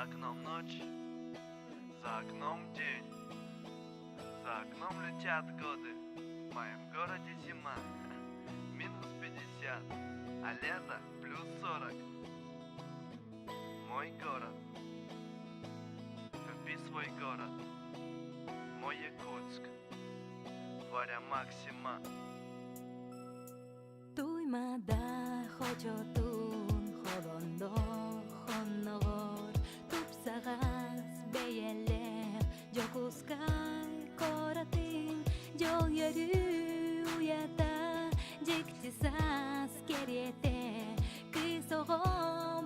окном ночь, за окном день, за окном летят годы. В моем городе зима, минус 50, а лето плюс 40. Мой город, люби свой город, мой Якутск, Варя Максима. Туймада хочотун холондо хонногор тупсагас бейелер жокускай коратин жол йөрү уята жектисас керете кысого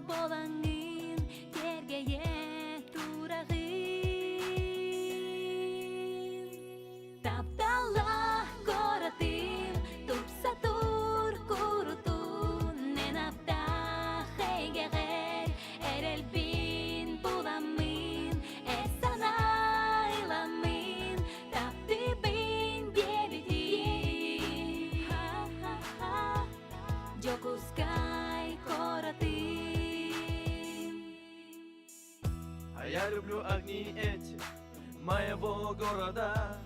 болаңын тергее турагын таптала коратин тупсатур курутун ненапта хейгерер эрелбин буламын эсанайламын таптыбын дебитин жокускай коратин. А я люблю огни эти моего города.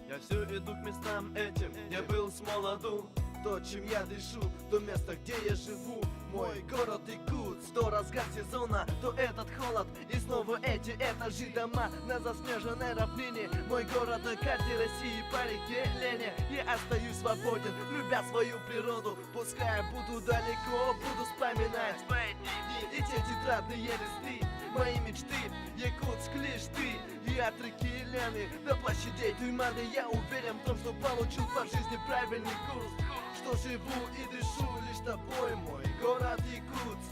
Я все иду к местам этим, где был с молоду. То, чем я дышу, то место, где я живу. Мой город Якутск, то разгар сезона, то этот холод. И снова эти этажи дома на заснеженной равнине. Мой город на карте России по реке Лене. Я остаюсь свободен, любя свою природу. Пускай буду далеко, буду вспоминать свои дни и те тетрадные листы. Мои мечты, Якутск лишь ты. И от реки Лены до площадей Туймады. Я уверен в том, что получил по жизни правильный курс. Что живу и дышу лишь тобой, мой город Якутск.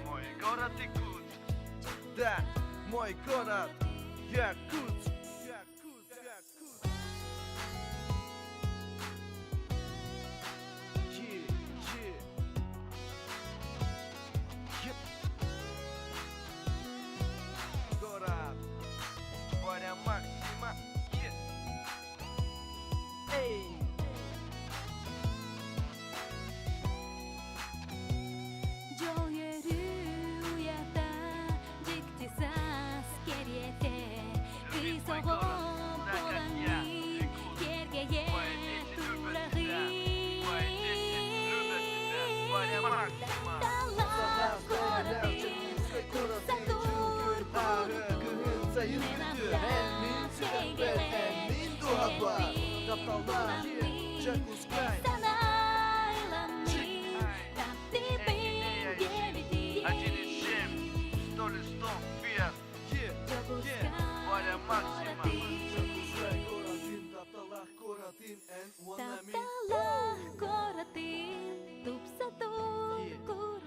Мой город Якутск. Да, мой город Якутск. Якутск, Якутск. Город Варя Максима. Эй! Жол йөрү уята жектисас керете кысого болаңын тергее турагын таптала коратин тупсатур курутун ненапта хейгерер эрелбин буламын эсанайламын таптыбын дебитин 1,7 100 листов вверх. Варя Максима. Таптала коратин and wanna таптала коратин тупсатур курутун.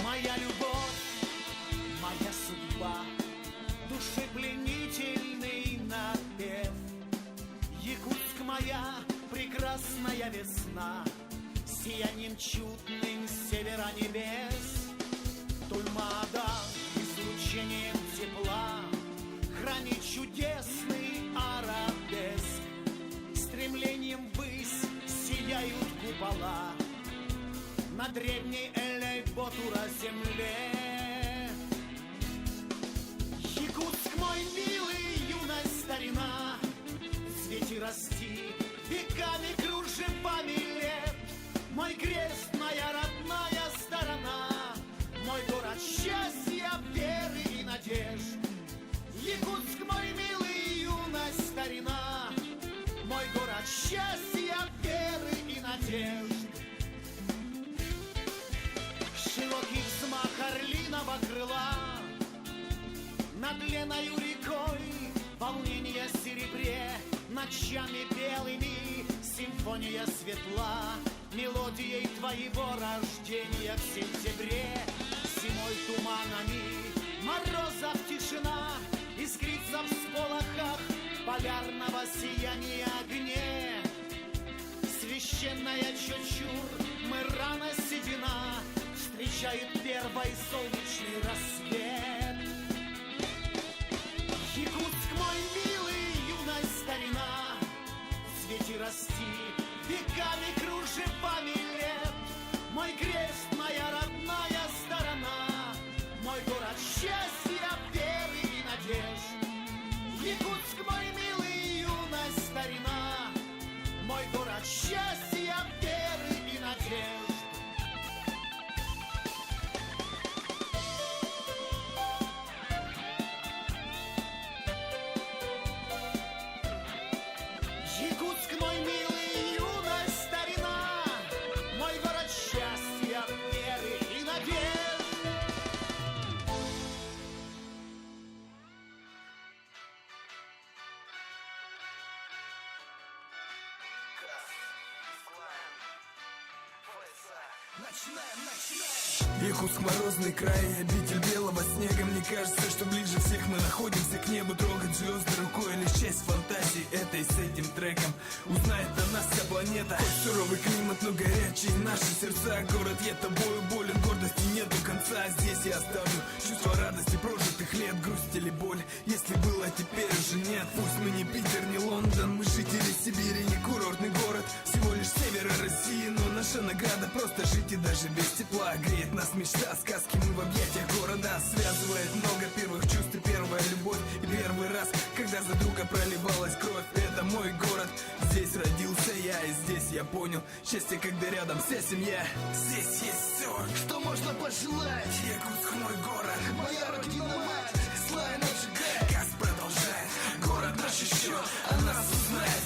Моя любовь, моя судьба, душепленительный напев. Якутск моя прекрасная весна, сиянием чудным севера небес. Туймада излучением тепла хранит чудесный арабеск. Стремлением ввысь сияют купола на древней Элейботура земле. Якутск мой милый, юность, старина, цвети расти веками кружевами лет. Мой крест, моя родная сторона, мой город счастья, веры и надежд. Якутск мой милый, юность, старина, мой город счастья, веры и надежд. Широкий взмах орлиного крыла над Леною рекой, волнение в серебре, ночами белыми симфония светла, мелодией твоего рождения в сентябре. Зимой туманами морозов тишина искрится в сполохах полярного сияния огне. Священная чочур, мы рано седина, встречает первый солнечный рассвет. Якутск, морозный край, обитель белого снега. Мне кажется, что ближе всех мы находимся к небу. Трогать звезды рукой, лишь часть фантазии этой с этим треком. Узнает о нас вся планета. Хоть суровый климат, но горячие наши сердца. Город, я тобою болен, гордости нету конца. Здесь я оставлю чувство радости прожитых лет. Грусть или боль, если было, теперь уже нет. Пусть мы не Питер, не Лондон, мы жители Сибири, не курортный город, всего лишь севера России. Но наша награда просто жить и даже без тепла. Греет нас мечта, сказки, мы в объятиях города. Связывает много первых чувств и первая любовь. И первый раз, когда за друга проливалась кровь. Это мой город, здесь родился я. И здесь я понял счастье, когда рядом вся семья. Здесь есть все, Что можно пожелать? Якутск мой город. Моя родина мать, славя наш гай. Газ продолжает, город наш еще о нас узнает.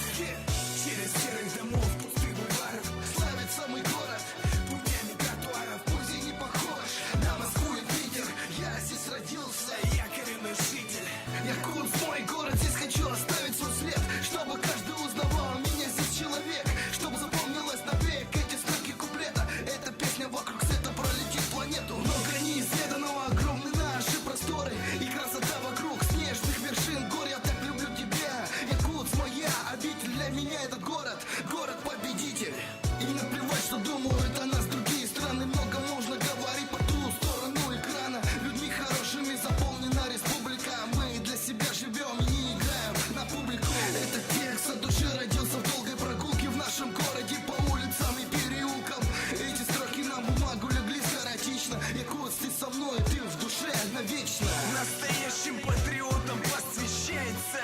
Через серых домов, пустых бульваров, Славится мой город, путями тротуаров. пусть и не похож на Москву и Питер. Я здесь родился, Я коренной житель. Якутск мой город, здесь хочу оставить свой след, чтобы каждый узнавал меня здесь человек, чтобы запомнилось навек эти строки куплета. Эта песня вокруг света пролетит планету. Много неизведанного, огромны наши просторы и красота вокруг снежных вершин гор. Я так люблю тебя, Якутск моя обитель, для меня этот город, город-победитель. И наплевать, что думают о нас другие страны. Много можно говорить по ту сторону экрана. Людьми хорошими заполнена республика. Мы для себя живем и не играем на публику. Этот текст от души родился в долгой прогулке в нашем городе по улицам и переулкам. Эти строки на бумагу легли скоротечно. Якутск, ты со мной, ты в душе навечно. Настоящим патриотом посвящается.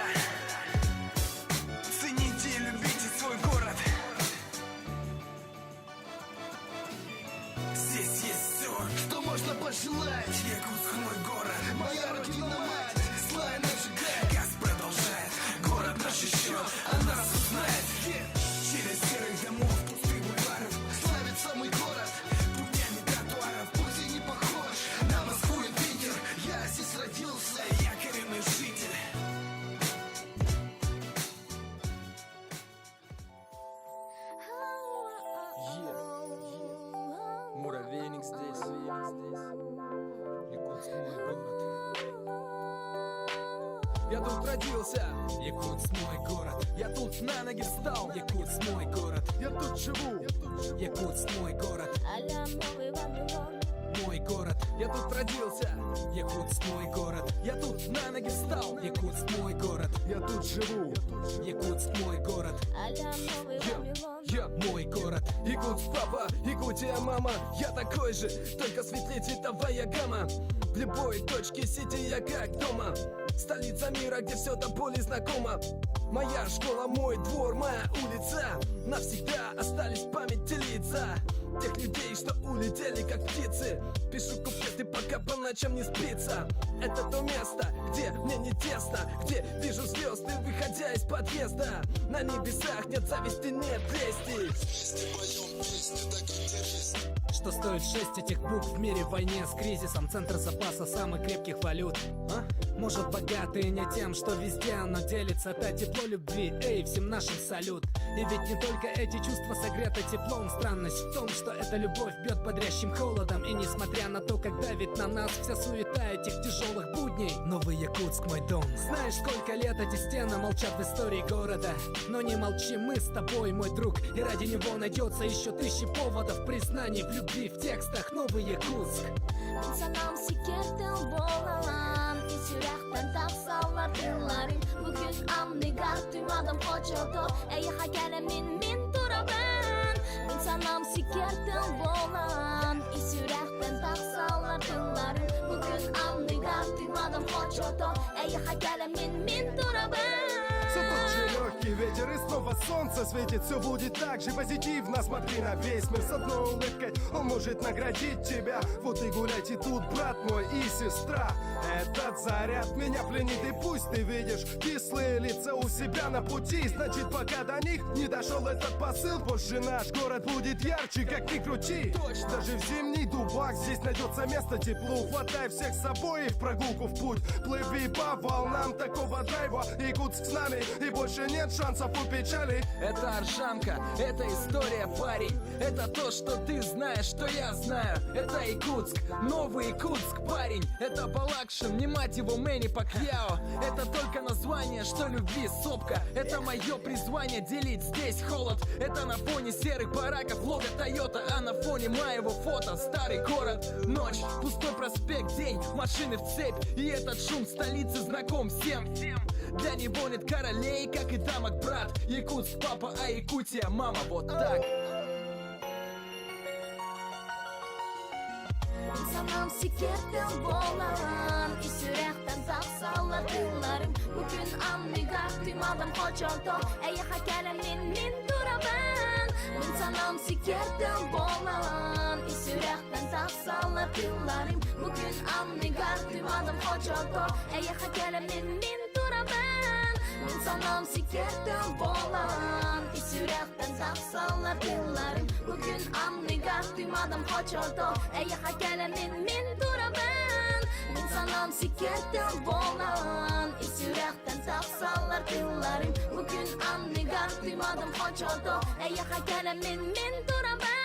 Цените и любите свой город. Здесь есть все, Что можно пожелать? Якутск мой город. Моя родина мать, славя наш гай. Газ продолжает, город наш еще о нас узнает. Через серых домов, пустых бульваров, Славится мой город, путями тротуаров. пусть и не похож на Москву и Питер. Я здесь родился, Я коренной житель. Муравейник здесь, Якутск мой город. Я тут родился, Якутск мой город. Я тут на ноги встал, Якутск мой город. Я тут живу, Якутск мой город. А-ля новый Вавилон. Мой город, я тут родился, Якутск мой город. Я тут на ноги встал, Якутск мой город. Я тут живу, Якутск мой город. А-ля новый Вавилон. Я мой город. Якутск папа, Якутия мама. Я такой же, только светлее цветовая гамма. В любой точке сети я как дома. Столица мира, где все до боли знакомо. Моя школа, мой двор, моя улица. Навсегда остались в памяти лица тех людей, что улетели как птицы. Пишу куплеты, пока по ночам не спится. Это то место, где мне не тесно, где вижу звезды, выходя из подъезда. На небесах нет зависти, нет лести. Что стоит 6 этих букв в мире в войне с кризисом? Центр запаса самых крепких валют. А? Может, богатые не тем, что везде оно делится. Это тепло любви, эй, всем нашим салют. И ведь не только эти чувства согреты теплом. Странность в том, что эта любовь бьет бодрящим холодом. И несмотря на то, как давит на нас вся суета этих тяжелых будней, Новый Якутск мой дом. Знаешь, сколько лет эти стены молчат в истории города. Но не молчи, мы с тобой, мой друг. И ради него найдется еще тысячи поводов признаний в любви в текстах. Новый Якутск. İnsanam sikertin boğulan İsürəkdən dağ sallar dillerim Bugün amnigar duymadım koçodu Ey hakene min dura ben İnsanam sikertin boğulan İsürəkdən dağ sallar dillerim Bugün amnigar duymadım koçodu Ey hakene min dura ben Все тот же легкий ветер и снова солнце светит. Все будет так же позитивно. Смотри на весь мир с одной улыбкой. Он может наградить тебя. Вот и гуляйте тут, брат мой и сестра. Этот заряд меня пленит. И пусть ты видишь кислые лица у себя на пути. Значит, пока до них не дошел этот посыл, позже наш город будет ярче, как ни крути. Даже в зимний дубак здесь найдется место теплу. Хватай всех с собой и в прогулку в путь. Плыви по волнам такого драйва. Якутск с нами, и больше нет шансов у печали. Это Оршанка, это история, парень. Это то, что ты знаешь, что я знаю. Это Якутск, новый Якутск, парень. Это Балакшин, не мать его Мэнни Пакьяо. Это только название, что любви сопка. Это мое призвание делить здесь холод. Это на фоне серых бараков лого Тойота, а на фоне моего фото старый город. Ночь, пустой проспект, день, машины в цепь. И этот шум столицы знаком всем. Для него нет королей, как и дамок, брат. Якутск папа, а Якутия мама, вот так. İnsanım sikertten bolan İsürekten taksalar yıllarım Bugün anlıgar duymadım koçoldu Ey hakele min duraben İnsanım sikertten bolan İsürekten taksalar yıllarım Bugün anlıgar duymadım koçoldu Ey hakele min duraben İnsanım sikertten bolan İsürekten taksalar yıllarım Bugün anlıgar duymadım koçoldu Ey hakele min duraben İnsanım sikertten bolan İsürekten taksalar yıllarım Bugün anlıgar duymadım koçoldu Ey hakele min duraben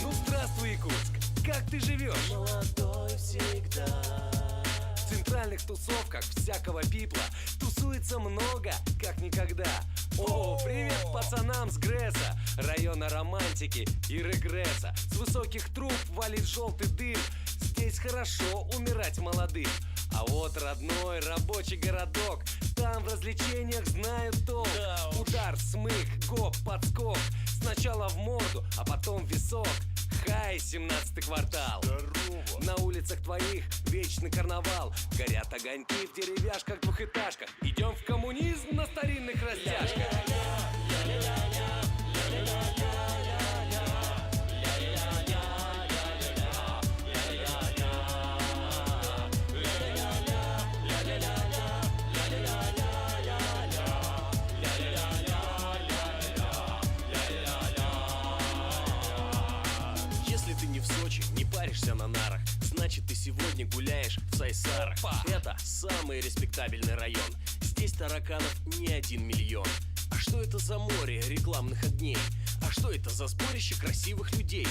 Ну здравствуй, Якутск! Как ты живешь? Молодой всегда. В центральных тусовках всякого пипла тусуется много, как никогда. О, привет пацанам с Гресса, района романтики и регресса. С высоких труб валит желтый дым. Здесь хорошо умирать молодым. А вот родной рабочий городок, там в развлечениях знают толк. Удар, смык, гоп, подскок. Сначала в морду, а потом в висок. Хай, 17-й квартал. На улицах твоих вечный карнавал. Горят огоньки в деревяшках, двухэтажках. Идем в коммунизм на старинных растяжках. Если ты не в Сочи, не паришься на нарах, значит ты сегодня гуляешь в Сайсарах. Это самый респектабельный район. Здесь тараканов не 1 миллион. А что это за море рекламных огней? А что это за сборище красивых людей?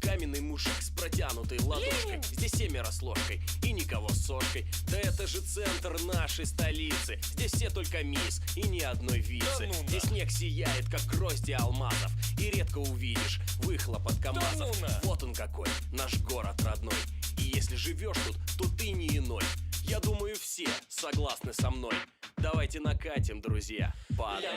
Каменный мужик с протянутой ладошкой. Здесь 7 с ложкой и никого с сошкой. Да это же центр нашей столицы. Здесь все только мисс и ни одной вицы. Здесь снег сияет, как грозди алмазов. И редко увидишь выхлоп от КамАЗов. Вот он какой, наш город родной. И если живешь тут, то ты не иной. Я думаю, все согласны со мной. Давайте накатим, друзья, по одной.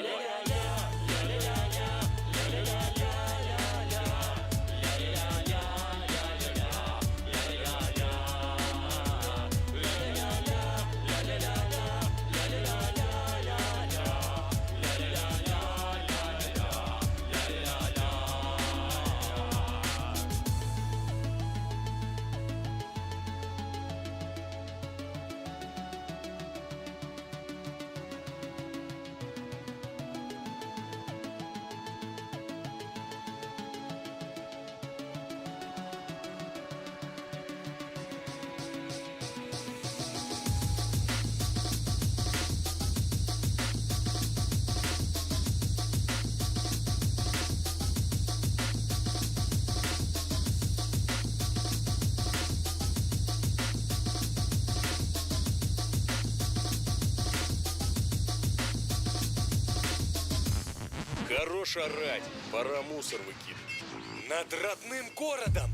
Хорош орать, пора мусор выкидывать. Над родным городом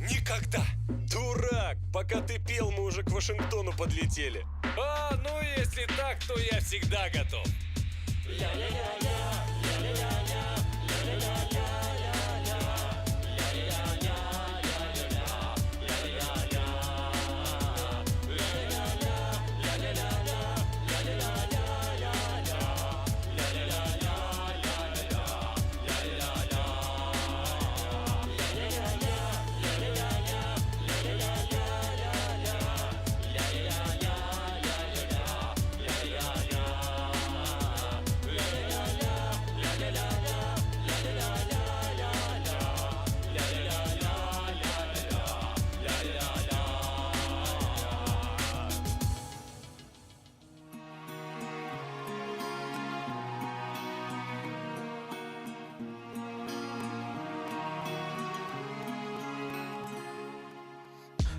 Никогда! Дурак! Пока ты пел, мы уже к Вашингтону подлетели. А, ну если так, то я всегда готов.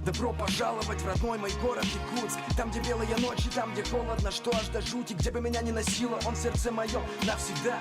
Добро пожаловать в родной мой город Якутск. Там, где белые ночи, там, где холодно, что аж до жути. Где бы меня ни носило, он в сердце моем навсегда.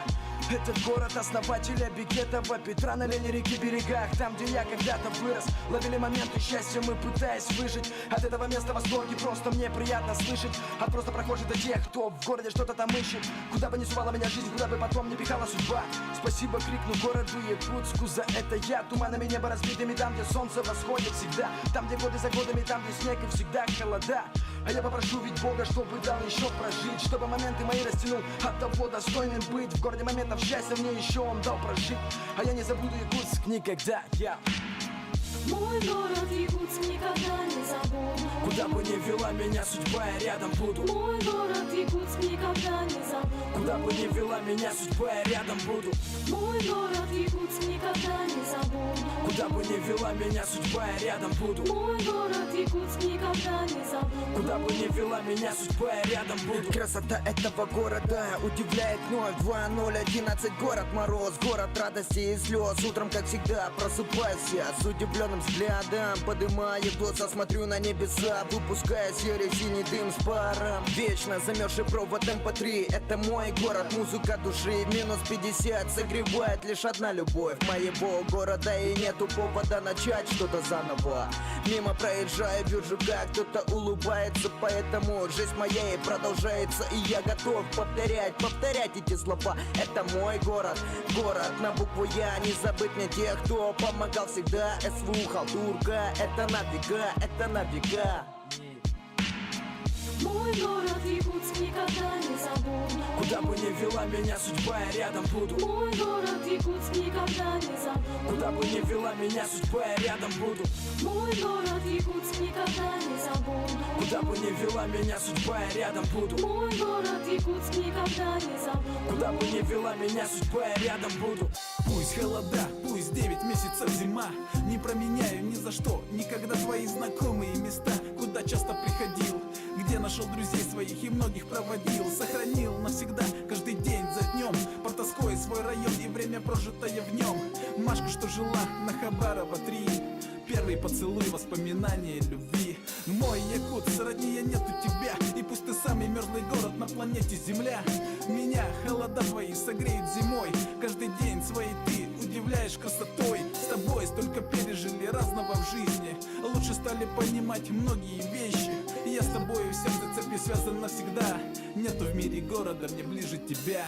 Этот город основателя Бекетова Петра на линии реки берегах. Там, где я когда-то вырос, ловили моменты счастья, мы пытаясь выжить. От этого места восторги просто мне приятно слышать. От просто прохожих до тех, кто в городе что-то там ищет. Куда бы ни сувала меня жизнь, куда бы потом не пихала судьба. Спасибо крикну городу Якутску за это я. Туманами небо разбитыми там, где солнце восходит всегда. Там, где годы за годами, там, где снег и всегда холода. А я попрошу ведь Бога, чтобы дал еще прожить, чтобы моменты мои растянул, от того достойным быть. В городе моментов счастья мне еще он дал прожить. А я не забуду Якутск никогда, я. Мой город Якутск никогда не забуду. Куда бы ни вела меня судьба, я рядом буду. Мой город Якутск никогда не забуду. Куда бы ни вела меня судьба, я рядом буду. Мой город Якутск никогда не забуду. Куда бы ни вела меня судьба, я рядом буду. Мой город Якутск никогда не забуду. Куда бы ни вела меня судьба, я рядом буду. Красота этого города удивляет 02011. Город мороз, город радости и слез. Утром, как всегда, просыпаюсь я с удивленным взглядом, подымая глаза, смотрю на небеса, выпуская серо-синий дым с паром. Вечно замерзший провод MP3. Это мой город, музыка души. Минус 50 согревает лишь одна любовь моего города, и нету повода начать что-то заново. Мимо проезжаю, вижу, как кто-то улыбается, поэтому жизнь моя и продолжается, и я готов повторять эти слова. Это мой город, город на букву Я. Не забыть мне тех, кто помогал всегда. СВУ, халтурка, это на века, это на века. Мой город Якутск никогда не забуду. Куда бы ни вела меня судьба, я рядом буду. Мой город Якутск никогда не забуду. Куда бы ни вела меня судьба, я рядом буду. Мой город Якутск никогда не забуду. Куда бы ни вела меня судьба, я рядом буду. Мой город Якутск никогда не забуду. Куда бы ни вела меня судьба, я рядом буду. Пусть холода, пусть 9 месяцев зима, не променяю ни за что никогда твои знакомые места, куда часто приходил, где нашел друзей своих и многих проводил. Сохранил навсегда каждый день за днем под тоской свой район и время, прожитое в нем. Машка, что жила на Хабарова 3, первый поцелуй, воспоминания любви. Мой Якут, сроднее нету тебя, и пусть ты самый мерзлый город на планете Земля. Меня холода твои согреют зимой, каждый день своей ты удивляешь красотой. С тобой столько пережили разного в жизни, лучше стали понимать многие вещи. И я с тобой в сердце цепи связан навсегда. Нету в мире города мне ближе тебя.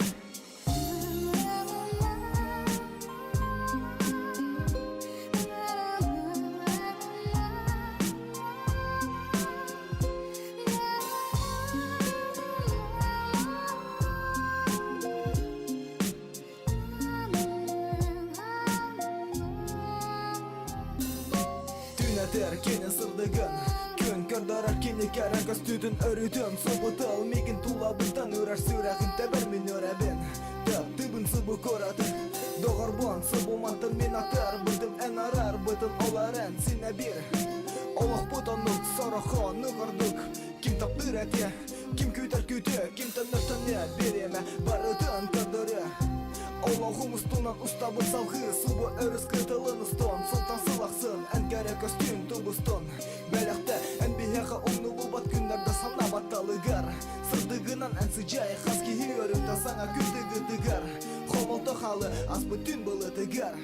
Түнәтер кені сырдығын Күн көрдірір кені кәрі көстүтін өрітім Сұбытыл меген тула бұстан үрәр сүрәғін тәбір мен өрәбін Тәп түбін сұбы көрәді Доғырбон сұбы мантын мен атар Бұдым ән арар бұтын оларын сіне бір Олық бұтанлық сарыға нұғырдық Кім таптыр әте, кім күтір күті Кім тәнір тәне береме барытын көрдірі Олағым ұстынан ұстабын салғы Сұбы өріс кітілін ұстан Сұлтан сылақсын әнкәрі көстүн тұбыстан Бәліқті әнбияға оңнылы бат күндерді сана батталығар Сырдығынан әнсі жай Қаски үйерімді саңа күндігі тігар Қомылты қалы аз бүтін бұлы тігар